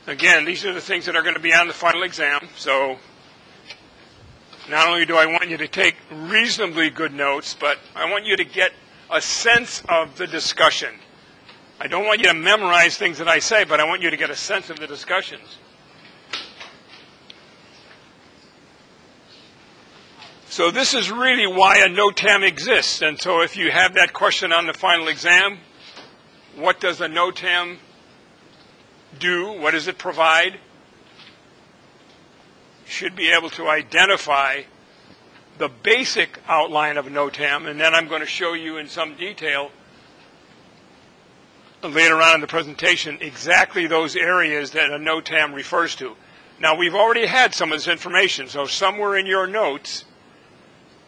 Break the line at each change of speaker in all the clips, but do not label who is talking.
Again, these are the things that are going to be on the final exam. So not only do I want you to take reasonably good notes, but I want you to get a sense of the discussion. I don't want you to memorize things that I say, but I want you to get a sense of the discussions. So this is really why a NOTAM exists. And so if you have that question on the final exam, what does a NOTAM do? What does it provide? You should be able to identify the basic outline of a NOTAM, and then I'm going to show you in some detail later on in the presentation exactly those areas that a NOTAM refers to. Now, we've already had some of this information, so somewhere in your notes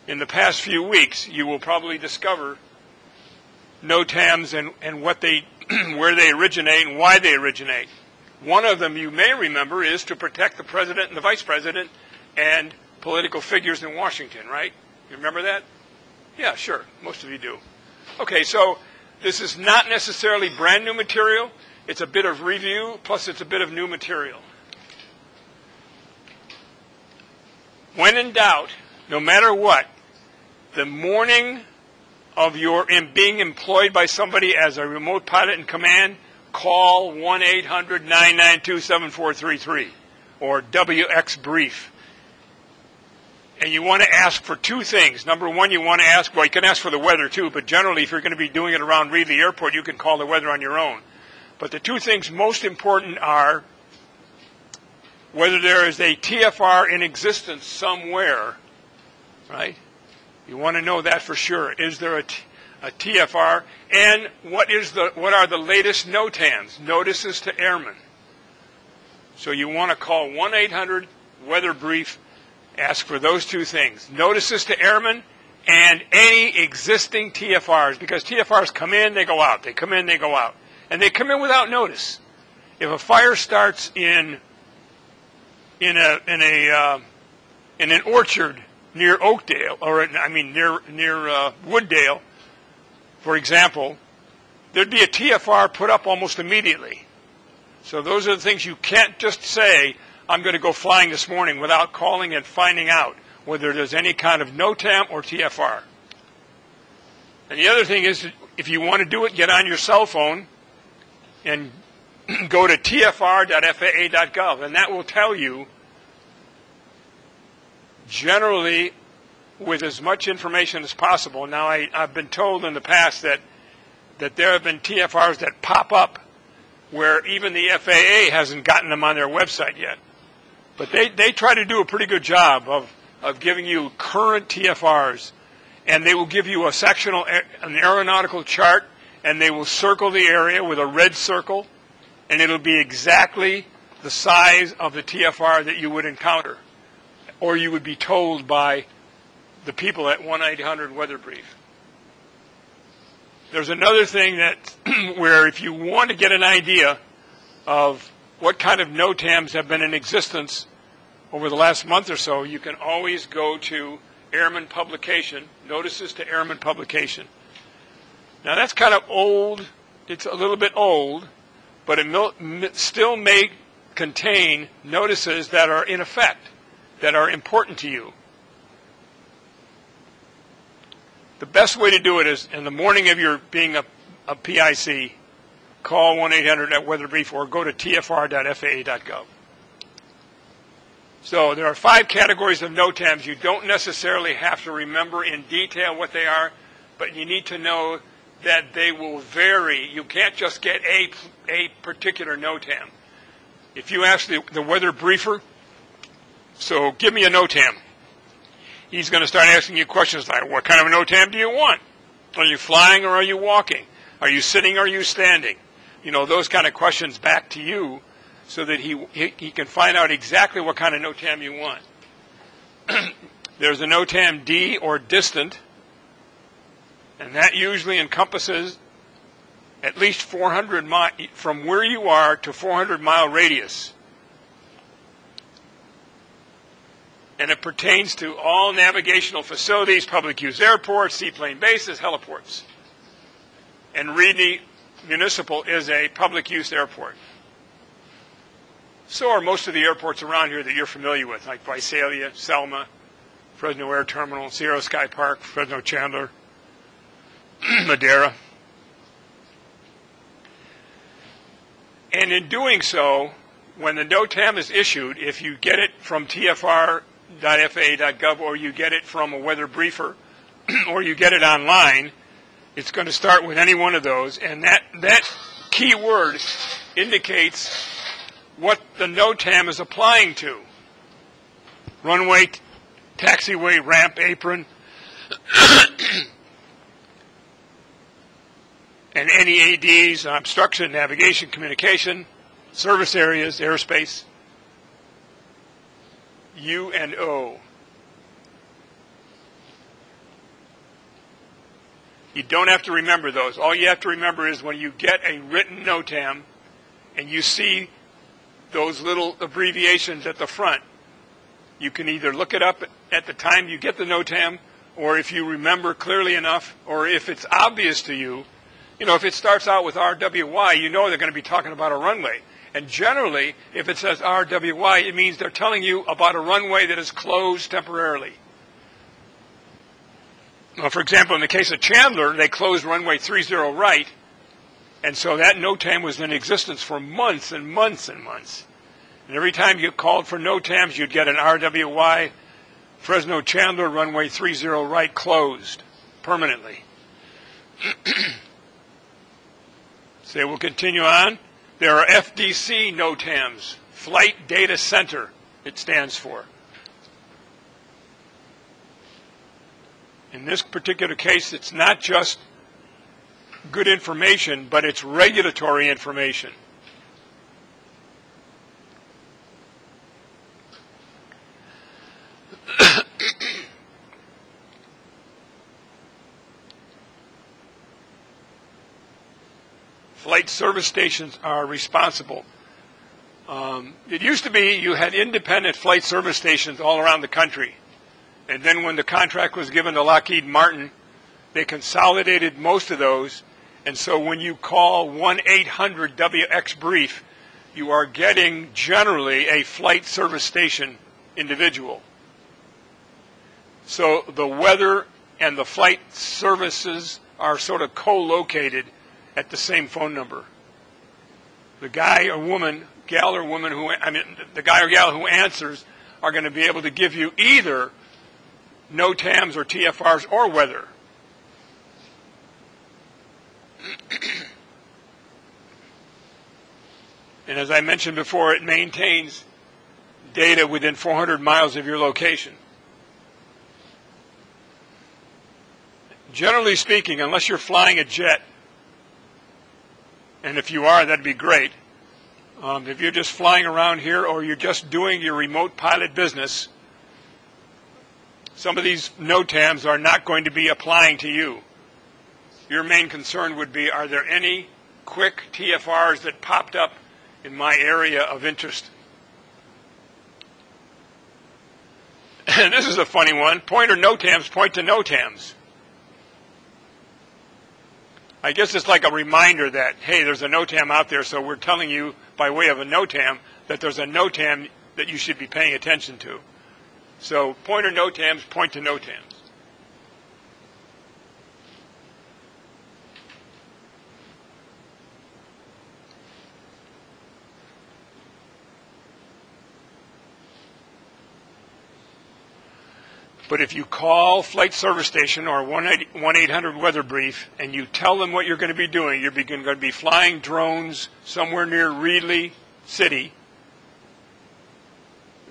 in the past few weeks, you will probably discover NOTAMs and what they, where they originate and why they originate. One of them you may remember is to protect the president and the vice president and political figures in Washington, right? You remember that? Yeah, sure. Most of you do. Okay, so this is not necessarily brand new material. It's a bit of review, plus it's a bit of new material. When in doubt, no matter what, the morning of your being employed by somebody as a remote pilot in command, call 1-800-992-7433 or WX brief. And you want to ask for two things. Number one, you want to ask, well, you can ask for the weather too, but generally if you're going to be doing it around Reedley Airport, you can call the weather on your own. But the two things most important are whether there is a TFR in existence somewhere, right? You want to know that for sure. Is there a TFR? And what are the latest NOTAMs, notices to airmen? So you want to call 1-800-weather brief, ask for those two things, notices to airmen and any existing TFRs, because TFRs come in, they go out. They come in, they go out. And they come in without notice. If a fire starts in an orchard near Oakdale, or near Wooddale, for example, there'd be a TFR put up almost immediately. So those are the things you can't just say, I'm going to go flying this morning without calling and finding out whether there's any kind of NOTAM or TFR. And the other thing is, if you want to do it, get on your cell phone and go to tfr.faa.gov, and that will tell you, generally, with as much information as possible. Now, I've been told in the past that there have been TFRs that pop up where even the FAA hasn't gotten them on their website yet. But they try to do a pretty good job of giving you current TFRs, and they will give you an aeronautical chart, and they will circle the area with a red circle, and it'll be exactly the size of the TFR that you would encounter, or you would be told by the people at 1-800-weather brief. There's another thing that where if you want to get an idea of what kind of NOTAMs have been in existence over the last month or so, you can always go to Airman Publication, Notices to Airman Publication. Now that's kind of old, it's a little bit old, but it still may contain notices that are in effect, that are important to you. The best way to do it is in the morning of your being a PIC, call 1-800-weather-brief or go to tfr.faa.gov. So there are 5 categories of NOTAMs. You don't necessarily have to remember in detail what they are, but you need to know that they will vary. You can't just get a particular NOTAM. If you ask the weather briefer, so give me a NOTAM, he's going to start asking you questions like, what kind of a NOTAM do you want? Are you flying or are you walking? Are you sitting or are you standing? You know, those kind of questions back to you so that he can find out exactly what kind of NOTAM you want. There's a NOTAM D, or distant, and that usually encompasses at least 400 miles, from where you are to 400-mile radius. And it pertains to all navigational facilities, public use airports, seaplane bases, heliports. And Reedley Municipal is a public use airport. So are most of the airports around here that you're familiar with, like Visalia, Selma, Fresno Air Terminal, Sierra Sky Park, Fresno Chandler, Madera. And in doing so, when the NOTAM is issued, if you get it from TFR.FAA.gov or you get it from a weather briefer or you get it online, it's going to start with any one of those, and that key word indicates what the NOTAM is applying to. Runway, taxiway, ramp, apron, and any ADs, obstruction, navigation, communication, service areas, airspace, U and O. You don't have to remember those. All you have to remember is when you get a written NOTAM and you see those little abbreviations at the front, you can either look it up at the time you get the NOTAM, or if you remember clearly enough, or if it's obvious to you, if it starts out with RWY, you know they're going to be talking about a runway. And generally, if it says RWY, it means they're telling you about a runway that is closed temporarily. Now, for example, in the case of Chandler, they closed runway 30 right, and so that NOTAM was in existence for months and months and months. And every time you called for NOTAMs, you'd get an RWY, Fresno Chandler, runway 30 right, closed permanently. So we'll continue on. There are FDC NOTAMs, Flight Data Center, it stands for. In this particular case, it's not just good information, but it's regulatory information. Flight service stations are responsible. It used to be you had independent flight service stations all around the country. And then when the contract was given to Lockheed Martin, they consolidated most of those. And so when you call 1-800-WX-BRIEF, you are getting generally a flight service station individual. So the weather and the flight services are sort of co-located at the same phone number. The guy or woman, gal or woman the guy or gal who answers are going to be able to give you either NOTAMs or TFRs or weather. And as I mentioned before, it maintains data within 400 miles of your location. Generally speaking, unless you're flying a jet, and if you are, that'd be great. If you're just flying around here or you're just doing your remote pilot business, some of these NOTAMs are not going to be applying to you. Your main concern would be, are there any quick TFRs that popped up in my area of interest? And this is a funny one. Pointer NOTAMs point to NOTAMs. I guess it's like a reminder that, hey, there's a NOTAM out there, so we're telling you by way of a NOTAM that there's a NOTAM that you should be paying attention to. So pointer NOTAMs point to NOTAMs. But if you call Flight Service Station or 1-800 Brief and you tell them what you're going to be doing, you're going to be flying drones somewhere near Reedley City,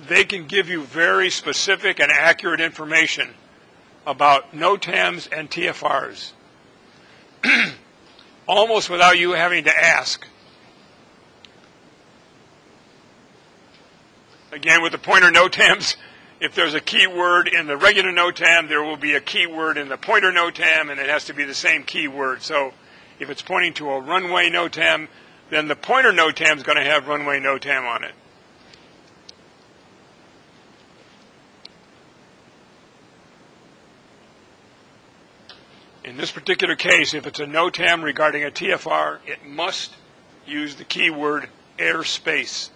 they can give you very specific and accurate information about NOTAMs and TFRs, almost without you having to ask. Again, with the pointer NOTAMs, if there's a keyword in the regular NOTAM, there will be a keyword in the pointer NOTAM, and it has to be the same keyword. So if it's pointing to a runway NOTAM, then the pointer NOTAM is going to have runway NOTAM on it. In this particular case, if it's a NOTAM regarding a TFR, it must use the keyword airspace.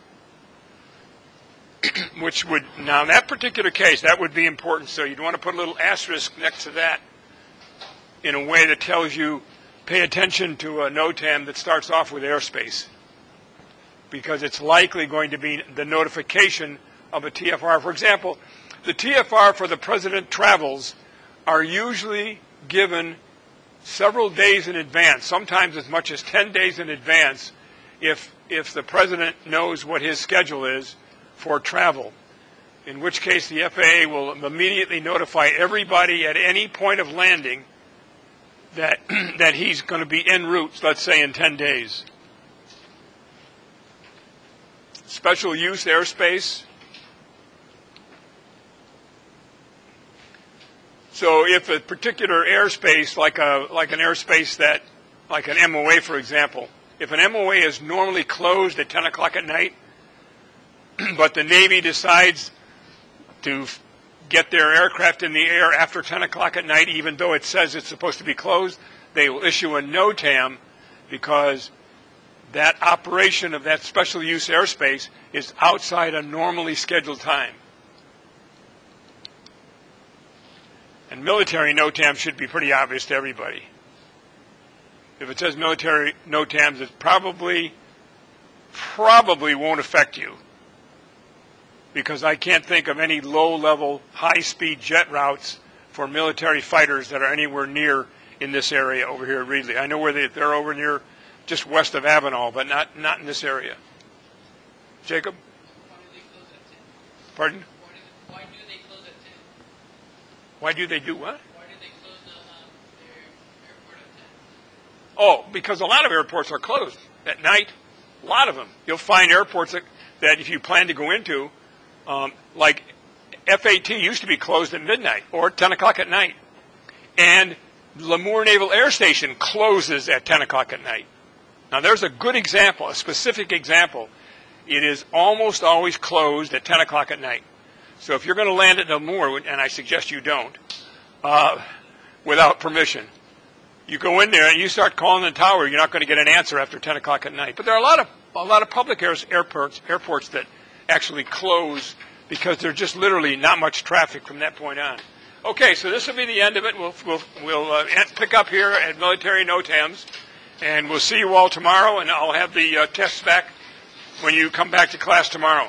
which would, now in that particular case, that would be important. So you'd want to put a little asterisk next to that in a way that tells you, pay attention to a NOTAM that starts off with airspace, because it's likely going to be the notification of a TFR. For example, the TFR for the President travels are usually given several days in advance, sometimes as much as 10 days in advance, if the President knows what his schedule is for travel, in which case the FAA will immediately notify everybody at any point of landing that that he's going to be en route, let's say in 10 days. Special use airspace. So if a particular airspace, like an airspace that, like an MOA, for example, if an MOA is normally closed at 10 o'clock at night, but the Navy decides to get their aircraft in the air after 10 o'clock at night, even though it says it's supposed to be closed, they will issue a NOTAM, because that operation of that special use airspace is outside a normally scheduled time. And military NOTAMs should be pretty obvious to everybody. If it says military NOTAMs, it probably won't affect you, because I can't think of any low-level, high-speed jet routes for military fighters that are anywhere near in this area over here at Reedley. I know where they're over near, just west of Avenal, but not in this area. Jacob?
Why do they close at 10?
Pardon?
Why do they close at 10?
Why do they do what?
Why do they close their airport at 10?
Oh, because a lot of airports are closed at night. A lot of them. You'll find airports that if you plan to go into, like FAT used to be closed at midnight or 10 o'clock at night. And Lemoore Naval Air Station closes at 10 o'clock at night. Now there's a good example, a specific example. It is almost always closed at 10 o'clock at night. So if you're going to land at Lemoore, and I suggest you don't, without permission, you go in there and you start calling the tower, you're not going to get an answer after 10 o'clock at night. But there are a lot of public airports that actually close because there's just literally not much traffic from that point on. Okay, so this will be the end of it. We'll pick up here at Military NOTAMs, and we'll see you all tomorrow, and I'll have the tests back when you come back to class tomorrow.